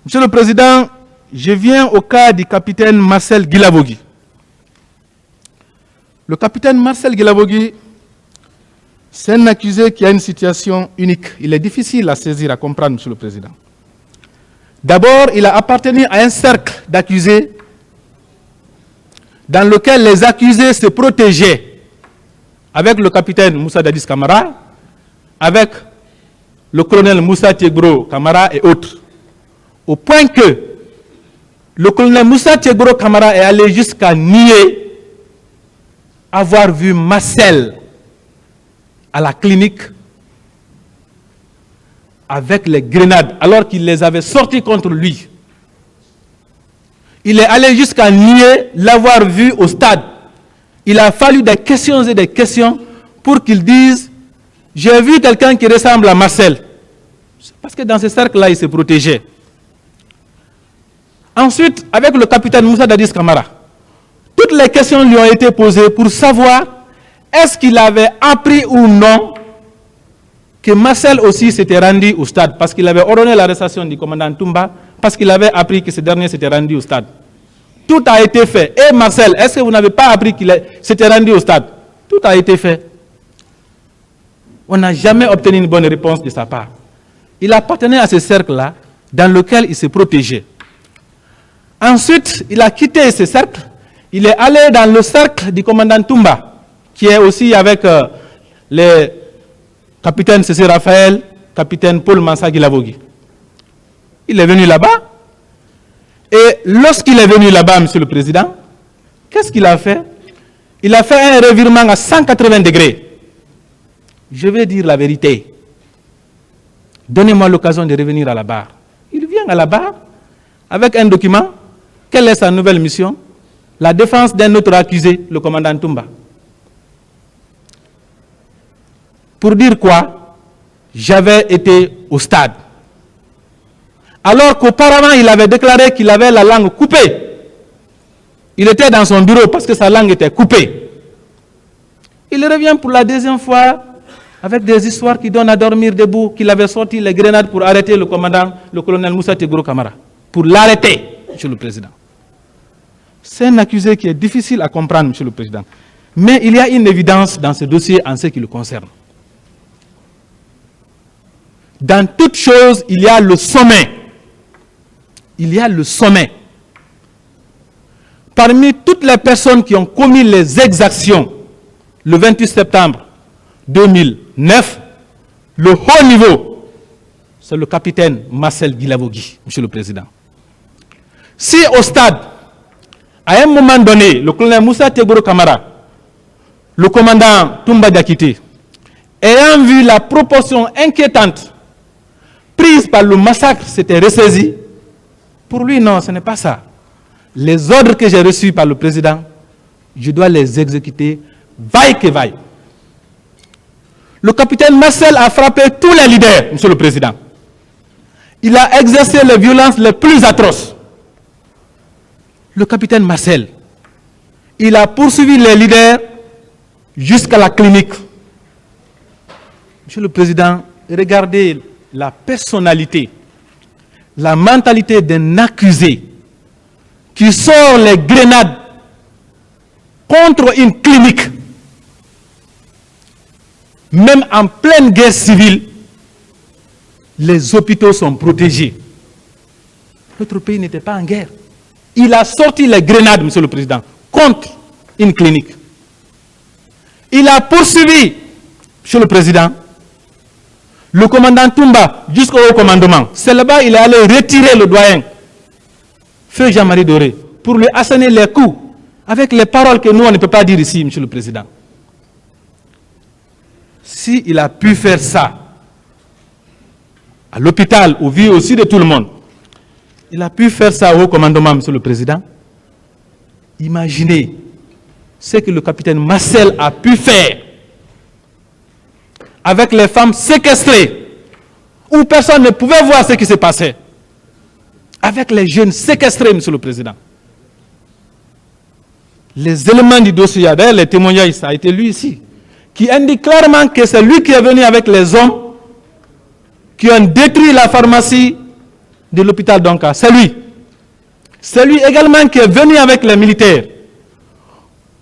Monsieur le Président, je viens au cas du capitaine Marcel Guilavogui. Le capitaine Marcel Guilavogui, c'est un accusé qui a une situation unique. Il est difficile à saisir, à comprendre, Monsieur le Président. D'abord, il a appartenu à un cercle d'accusés dans lequel les accusés se protégeaient avec le capitaine Moussa Dadis Camara, avec le colonel Moussa Tiegro Camara et autres. Au point que le colonel Moussa Tiegro Camara est allé jusqu'à nier avoir vu Marcel à la clinique avec les grenades, alors qu'il les avait sortis contre lui. Il est allé jusqu'à nier l'avoir vu au stade. Il a fallu des questions et des questions pour qu'il dise « J'ai vu quelqu'un qui ressemble à Marcel ». Parce que dans ce cercle-là, il se protégeait. Ensuite, avec le capitaine Moussa Dadis Camara, toutes les questions lui ont été posées pour savoir est-ce qu'il avait appris ou non que Marcel aussi s'était rendu au stade, parce qu'il avait ordonné l'arrestation du commandant Toumba, parce qu'il avait appris que ce dernier s'était rendu au stade. Tout a été fait. Et Marcel, est-ce que vous n'avez pas appris qu'il s'était rendu au stade? Tout a été fait. On n'a jamais obtenu une bonne réponse de sa part. Il appartenait à ce cercle-là, dans lequel il se protégeait. Ensuite, il a quitté ce cercle. Il est allé dans le cercle du commandant Toumba, qui est aussi avec les capitaines Cécile Raphaël, capitaine Paul Mansa Guilavogui. Il est venu là-bas. Et lorsqu'il est venu là-bas, Monsieur le Président, qu'est-ce qu'il a fait? Il a fait un revirement à 180 degrés. Je vais dire la vérité. Donnez-moi l'occasion de revenir à la barre. Il vient à la barre avec un document. Quelle est sa nouvelle mission? La défense d'un autre accusé, le commandant Toumba. Pour dire quoi? J'avais été au stade. Alors qu'auparavant, il avait déclaré qu'il avait la langue coupée. Il était dans son bureau parce que sa langue était coupée. Il revient pour la deuxième fois avec des histoires qui donnent à dormir debout, qu'il avait sorti les grenades pour arrêter le commandant, le colonel Moussa Tiegro Camara. Pour l'arrêter, Monsieur le Président. C'est un accusé qui est difficile à comprendre, Monsieur le Président. Mais il y a une évidence dans ce dossier en ce qui le concerne. Dans toute chose, il y a le sommet. Il y a le sommet. Parmi toutes les personnes qui ont commis les exactions le 28 septembre 2009, le haut niveau, c'est le capitaine Marcel Guilavogui, Monsieur le Président. Si au stade, à un moment donné, le colonel Moussa Tiegro Camara, le commandant Toumba Diakité, ayant vu la proportion inquiétante prise par le massacre, s'était ressaisi, pour lui, non, ce n'est pas ça. Les ordres que j'ai reçus par le président, je dois les exécuter, vaille que vaille. Le capitaine Marcel a frappé tous les leaders, Monsieur le Président. Il a exercé les violences les plus atroces. Le capitaine Marcel, il a poursuivi les leaders jusqu'à la clinique. Monsieur le Président, regardez la personnalité, la mentalité d'un accusé qui sort les grenades contre une clinique. Même en pleine guerre civile, les hôpitaux sont protégés. Notre pays n'était pas en guerre. Il a sorti les grenades, Monsieur le Président, contre une clinique. Il a poursuivi, Monsieur le Président, le commandant Toumba jusqu'au haut commandement. C'est là-bas qu'il est allé retirer le doyen, Feu Jean-Marie Doré, pour lui asséner les coups, avec les paroles que nous, on ne peut pas dire ici, Monsieur le Président. S'il a pu faire ça à l'hôpital, au vu aussi de tout le monde, il a pu faire ça au haut commandement, Monsieur le Président. Imaginez ce que le capitaine Marcel a pu faire avec les femmes séquestrées, où personne ne pouvait voir ce qui se passait. Avec les jeunes séquestrés, Monsieur le Président. Les éléments du dossier, d'ailleurs les témoignages, ça a été lu ici, qui indique clairement que c'est lui qui est venu avec les hommes qui ont détruit la pharmacie de l'hôpital d'Onka, c'est lui. C'est lui également qui est venu avec les militaires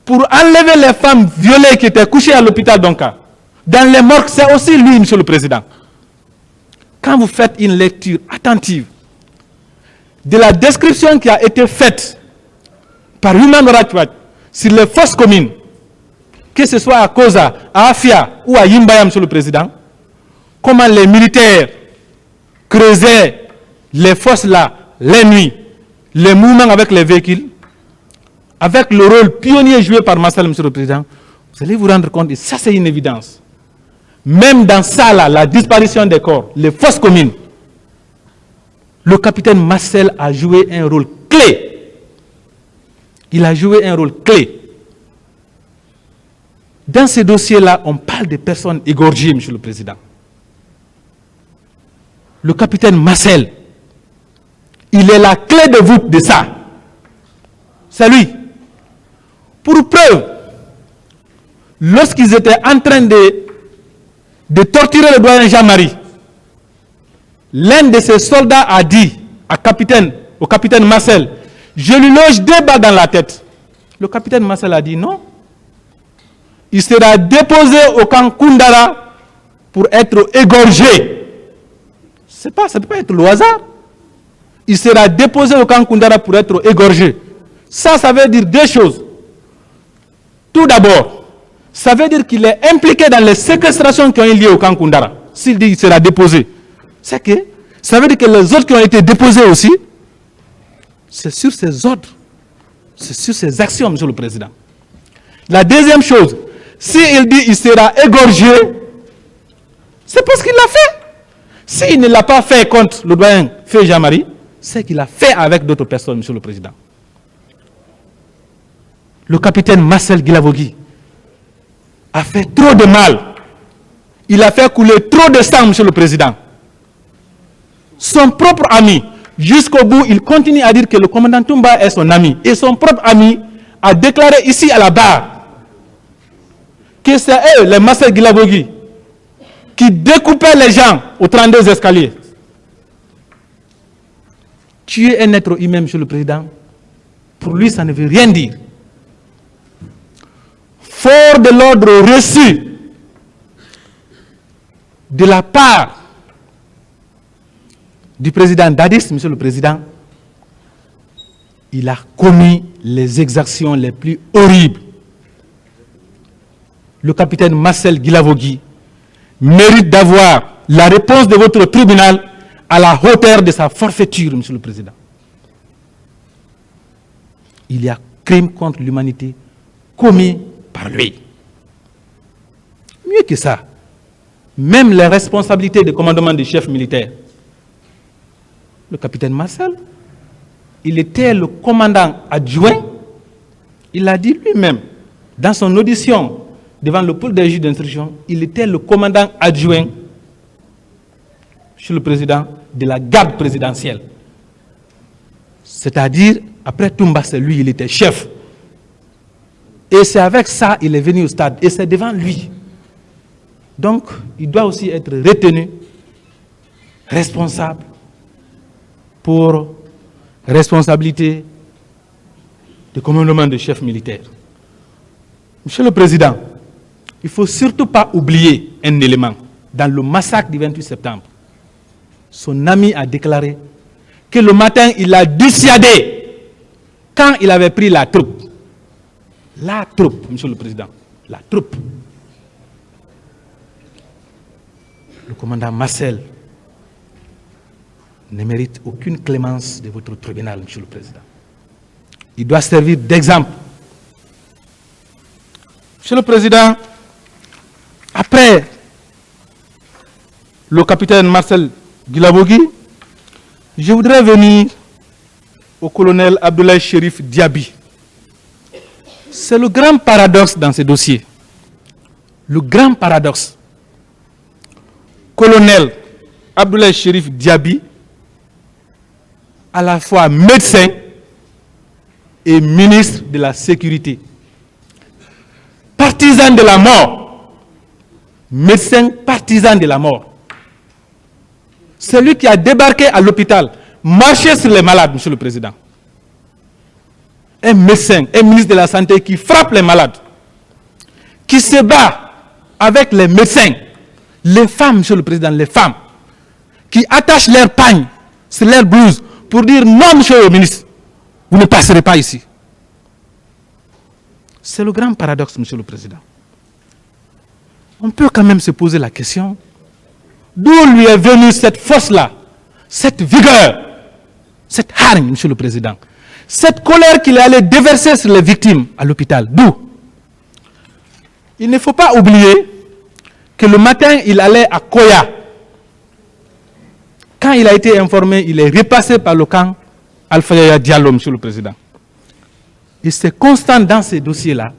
pour enlever les femmes violées qui étaient couchées à l'hôpital d'Onka. Dans les morgues, c'est aussi lui, Monsieur le Président. Quand vous faites une lecture attentive de la description qui a été faite par Human Rights Watch sur les fosses communes, que ce soit à Koza, à Afia ou à Yimbaya, Monsieur le Président, comment les militaires creusaient les fosses là, les nuits, les mouvements avec les véhicules, avec le rôle pionnier joué par Marcel, Monsieur le Président, vous allez vous rendre compte, et ça c'est une évidence. Même dans ça, là, la disparition des corps, les fosses communes, le capitaine Marcel a joué un rôle clé. Il a joué un rôle clé. Dans ces dossiers-là, on parle de personnes égorgées, Monsieur le Président. Le capitaine Marcel, il est la clé de voûte de ça. C'est lui. Pour preuve, lorsqu'ils étaient en train de torturer le doyen Jean-Marie, l'un de ses soldats a dit au capitaine Marcel, je lui loge 2 balles dans la tête. Le capitaine Marcel a dit non. Il sera déposé au camp Koundara pour être égorgé. Ça ne peut pas être le hasard. Il sera déposé au camp Koundara pour être égorgé. Ça veut dire 2 choses. Tout d'abord, ça veut dire qu'il est impliqué dans les séquestrations qui ont eu lieu au camp Koundara. S'il dit qu'il sera déposé, c'est que ça veut dire que les autres qui ont été déposés aussi, c'est sur ces ordres, c'est sur ces actions, Monsieur le Président. La deuxième chose, s'il dit qu'il sera égorgé, c'est parce qu'il l'a fait. S'il ne l'a pas fait contre le doyen Feu Jean-Marie, c'est qu'il a fait avec d'autres personnes, Monsieur le Président. Le capitaine Marcel Guilavogui a fait trop de mal. Il a fait couler trop de sang, Monsieur le Président. Son propre ami, jusqu'au bout, il continue à dire que le commandant Toumba est son ami. Et son propre ami a déclaré ici à la barre que c'est eux, les Marcel Guilavogui, qui découpaient les gens aux 32 escaliers. Tuer un être humain, Monsieur le Président, pour lui, ça ne veut rien dire. Fort de l'ordre reçu de la part du président Dadis, Monsieur le Président, il a commis les exactions les plus horribles. Le capitaine Marcel Guilavogui mérite d'avoir la réponse de votre tribunal à la hauteur de sa forfaiture, Monsieur le Président. Il y a crime contre l'humanité commis par lui. Mieux que ça, même les responsabilités de commandement des chefs militaires. Le capitaine Marcel, il était le commandant adjoint, il l'a dit lui-même, dans son audition devant le pôle des juges d'instruction, il était le commandant adjoint, Monsieur le Président, de la garde présidentielle. C'est-à-dire, après Toumba, c'est lui, il était chef. Et c'est avec ça qu'il est venu au stade, et c'est devant lui. Donc, il doit aussi être retenu, responsable, pour responsabilité de commandement de chef militaire. Monsieur le Président, il ne faut surtout pas oublier un élément. Dans le massacre du 28 septembre, son ami a déclaré que le matin, il a dissuadé quand il avait pris la troupe. La troupe, Monsieur le Président, la troupe. Le commandant Marcel ne mérite aucune clémence de votre tribunal, Monsieur le Président. Il doit servir d'exemple. Monsieur le Président, après le capitaine Marcel Guilavogui, je voudrais venir au colonel Abdoulaye Chérif Diaby. C'est le grand paradoxe dans ces dossiers. Le grand paradoxe. Colonel Abdoulaye Chérif Diaby, à la fois médecin et ministre de la Sécurité. Partisan de la mort. Médecin partisan de la mort. Celui qui a débarqué à l'hôpital, marcher sur les malades, Monsieur le Président. Un médecin, un ministre de la Santé qui frappe les malades, qui se bat avec les médecins, les femmes, Monsieur le Président, les femmes, qui attachent leurs pagnes sur leurs blouses pour dire non, Monsieur le ministre, vous ne passerez pas ici. C'est le grand paradoxe, Monsieur le Président. On peut quand même se poser la question, d'où lui est venue cette force-là, cette vigueur, cette hargne, Monsieur le Président, cette colère qu'il est allé déverser sur les victimes à l'hôpital. D'où? Il ne faut pas oublier que le matin, il allait à Koya. Quand il a été informé, il est repassé par le camp Alpha Yaya Diallo, Monsieur le Président. Et c'est constant dans ces dossiers-là.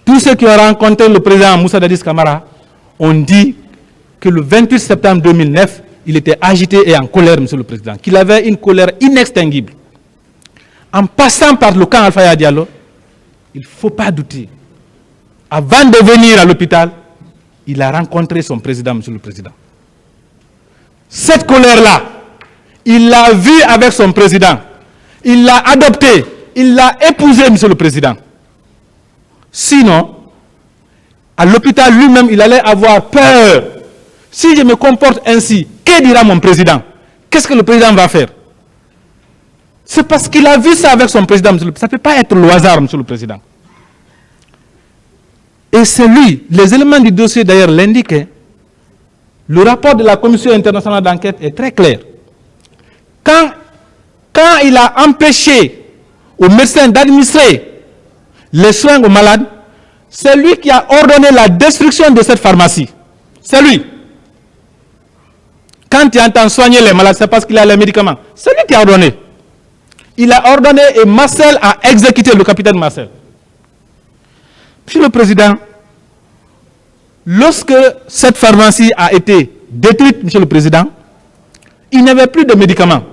Tous ceux qui ont rencontré le président Moussa Dadis Camara ont dit que le 28 septembre 2009, il était agité et en colère, Monsieur le Président, qu'il avait une colère inextinguible. En passant par le camp Alpha Yaya Diallo, il ne faut pas douter. Avant de venir à l'hôpital, il a rencontré son président, Monsieur le Président. Cette colère-là, il l'a vue avec son président. Il l'a adoptée. Il l'a épousée, Monsieur le Président. Sinon, à l'hôpital lui-même, il allait avoir peur. Si je me comporte ainsi, que dira mon président? Qu'est-ce que le président va faire? C'est parce qu'il a vu ça avec son président, Monsieur le Président. Ça ne peut pas être le hasard, Monsieur le Président. Et c'est lui, les éléments du dossier d'ailleurs l'indiquent. Le rapport de la Commission internationale d'enquête est très clair. Quand il a empêché aux médecins d'administrer les soins aux malades, c'est lui qui a ordonné la destruction de cette pharmacie. C'est lui. Quand il entend soigner les malades, c'est parce qu'il a les médicaments. C'est lui qui a ordonné. Il a ordonné et Marcel a exécuté, le capitaine Marcel. Monsieur le Président, lorsque cette pharmacie a été détruite, Monsieur le Président, il n'y avait plus de médicaments.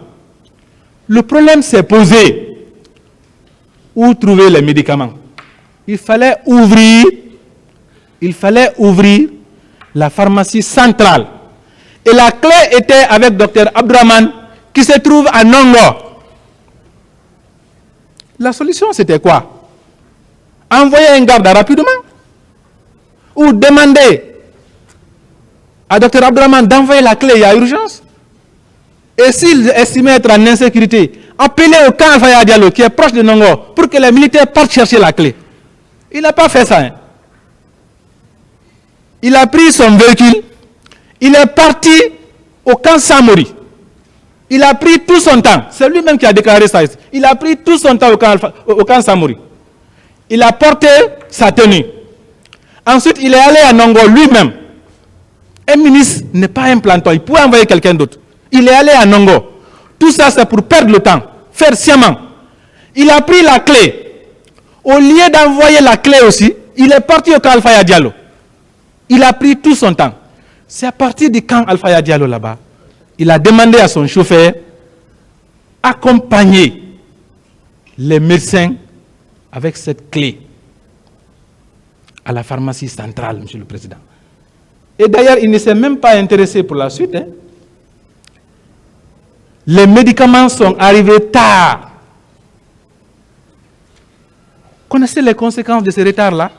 Le problème s'est posé. Où trouver les médicaments? Il fallait ouvrir la pharmacie centrale. Et la clé était avec Dr Abdraman qui se trouve à Nongo. La solution c'était quoi? Envoyer un garde rapidement ou demander à Dr Abdraman d'envoyer la clé, il y a urgence. Et s'il estimait être en insécurité, appeler au camp Alpha Yaya Diallo qui est proche de Nongo pour que les militaires partent chercher la clé. Il n'a pas fait ça. Hein. Il a pris son véhicule, il est parti au camp Samori. Il a pris tout son temps. C'est lui-même qui a déclaré ça. Il a pris tout son temps au camp Samori. Il a porté sa tenue. Ensuite, il est allé à Nongo lui-même. Un ministre n'est pas un planton. Il pouvait envoyer quelqu'un d'autre. Il est allé à Nongo. Tout ça, c'est pour perdre le temps. Faire sciemment. Il a pris la clé. Au lieu d'envoyer la clé aussi, il est parti au camp Alpha Yaya Diallo. Il a pris tout son temps. C'est à partir du camp Alpha Yaya Diallo là-bas. Il a demandé à son chauffeur d'accompagner les médecins avec cette clé à la pharmacie centrale, Monsieur le Président. Et d'ailleurs, il ne s'est même pas intéressé pour la suite. Hein. Les médicaments sont arrivés tard. Connaissez les conséquences de ce retard-là?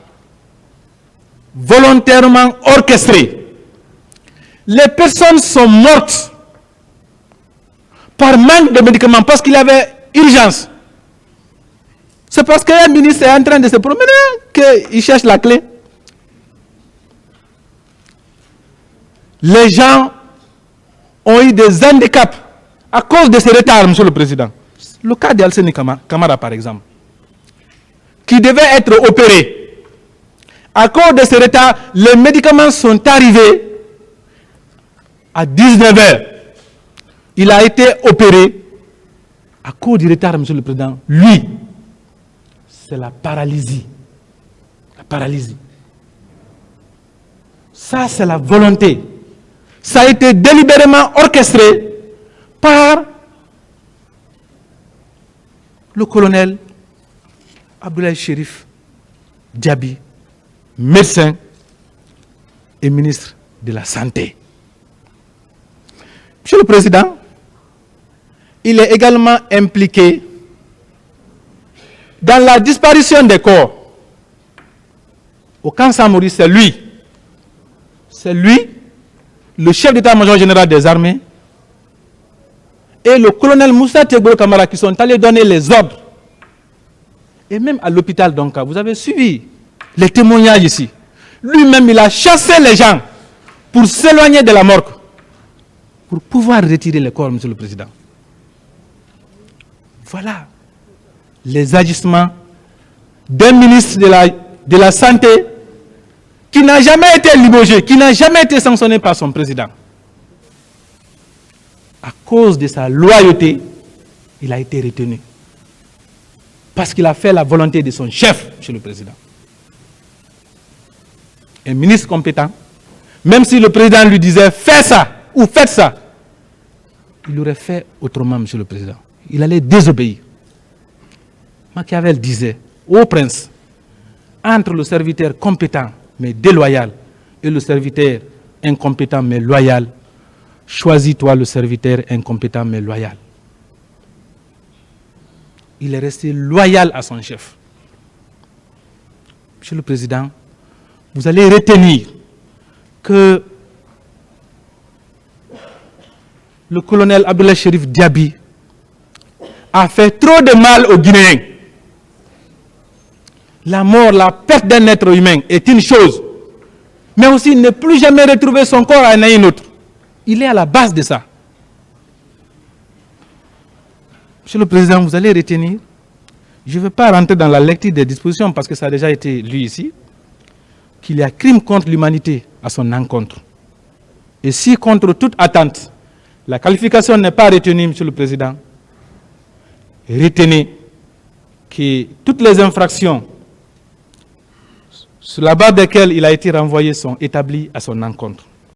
Volontairement orchestré. Les personnes sont mortes par manque de médicaments parce qu'il y avait urgence. C'est parce qu'un ministre est en train de se promener qu'il cherche la clé. Les gens ont eu des handicaps à cause de ce retard, Monsieur le Président. Le cas d'Alseni Camara, par exemple, qui devait être opéré. À cause de ce retard, les médicaments sont arrivés à 19h. Il a été opéré à cause du retard, Monsieur le Président. Lui, c'est la paralysie. La paralysie. Ça, c'est la volonté. Ça a été délibérément orchestré par le colonel Abdoulaye Chérif Diaby, médecin et ministre de la Santé. Monsieur le Président, il est également impliqué dans la disparition des corps. Au camp Samori, c'est lui, le chef d'état-major général des armées, et le colonel Moussa Tebogo Kamara qui sont allés donner les ordres. Et même à l'hôpital d'Onka, vous avez suivi les témoignages ici. Lui-même, il a chassé les gens pour s'éloigner de la morgue, pour pouvoir retirer les corps, Monsieur le Président. Voilà les agissements d'un ministre de la Santé qui n'a jamais été limogé, qui n'a jamais été sanctionné par son président. À cause de sa loyauté, il a été retenu. Parce qu'il a fait la volonté de son chef, Monsieur le Président. Un ministre compétent, même si le président lui disait « fais ça » ou « faites ça », il aurait fait autrement, Monsieur le Président. Il allait désobéir. Machiavel disait au prince, entre le serviteur compétent mais déloyal et le serviteur incompétent mais loyal, choisis-toi le serviteur incompétent mais loyal. Il est resté loyal à son chef. Monsieur le Président, vous allez retenir que le colonel Abdoulaye Chérif Diaby a fait trop de mal aux Guinéens. La mort, la perte d'un être humain est une chose, mais aussi ne plus jamais retrouver son corps à un autre. Il est à la base de ça. Monsieur le Président, vous allez retenir, je ne veux pas rentrer dans la lecture des dispositions parce que ça a déjà été lu ici, qu'il y a crime contre l'humanité à son encontre. Et si contre toute attente, la qualification n'est pas retenue, Monsieur le Président, retenez que toutes les infractions sur la base desquelles il a été renvoyé sont établies à son encontre.